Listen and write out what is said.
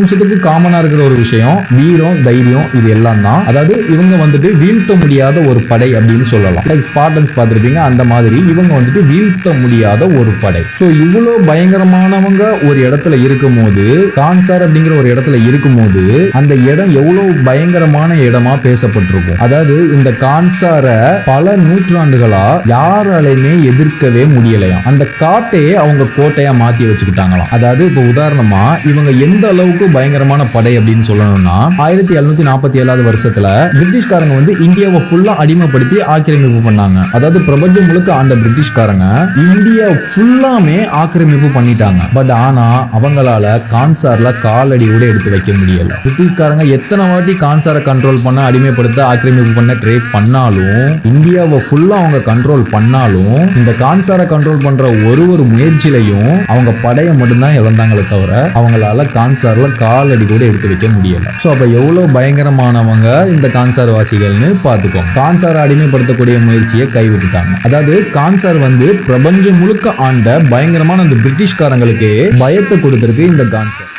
வம்சத்துக்கு காமனா இருக்கிற ஒரு விஷயம் வீரம், தைரியம், இது எல்லாம் தான். அதாவது இவங்க வந்துட்டு வீழ்த்த முடியாத ஒரு படை அப்படின்னு சொல்லலாம். லைக் ஸ்பார்டன்ஸ் பார்த்திருப்பீங்க, அந்த மாதிரி இவங்க வந்துட்டு வீழ்த்த முடியாத ஒரு படை. சோ இவ்வளவு பயங்கரமானவங்க ஒரு இடத்துல இருக்கும்போது, கான்சார் அப்படிங்கிற ஒரு இடத்துல இருக்கும்போது அந்த இடம் எவ்வளவு பயங்கரமான இடமா பேசப்பட்டிருக்கும். அதாவது இந்த கான்சார பல நூற்றாண்டுகளா யாராலையுமே எதிர்க்கவே முடியலையாம். அந்த காட்டையே அவங்க கோட்டையா மாத்தி வச்சுக்கிட்டாங்களாம். அதாவது இப்ப உதாரணமா இவங்க எந்த அளவுக்கு பயங்கரமான படை அப்படின்னு சொல்லணும்னா, 1747 வருஷத்துல பிரிட்டிஷ்காரங்க வந்து இந்தியாவை ஃபுல்லா அடிமைப்படுத்தி ஆக்கிரமிப்பு பண்ணாங்க. அதாவது பிரபஞ்சம் முழுக்க ஆண்ட பிரிட்டிஷ்காரங்க இந்தியா ஃபுல்லாமே ஆக்கிரமிப்பு பண்ணிட்டாங்க. பட் ஆனா அவங்களால கான்சார்ல காலடி கூட எடுத்து வைக்க முடியல. பிரிட்டிஷ்காரங்க எத்தனை வாட்டி கான்சாரை கண்ட்ரோல் பண்ண, அடிமைப்படுத்த, ஆக்கிரமிப்பு பண்ண ட்ரை பண்ணாலும், இந்தியாவை ஃபுல்லா அவங்க கண்ட்ரோல் பண்ணாலும், இந்த கான்சாரை கண்ட்ரோல் பண்ற ஒரு முயற்சியிலையும் அவங்க படையை மட்டும்தான் இழந்தாங்களே தவிர அவங்களால கான்சார்ல காலடி கூட எடுத்து வைக்க முடியல. சோ அப்ப எவ்வளவு பயங்கரமானவங்க இந்த கான்சார் வாசிகள்னு பாத்துக்கோங்க. கான்சாரை அடிமைப்படுத்தக்கூடிய முயற்சியை கைவிட்டுட்டாங்க. அதாவது கான்சார் வந்து பிரபஞ்சம் முழுக்க ஆண்ட பயங்கரமான அந்த பிரிட்டிஷ்காரங்களுக்கு பயத்தை கொடுத்திருக்கு இந்த கான்சார்.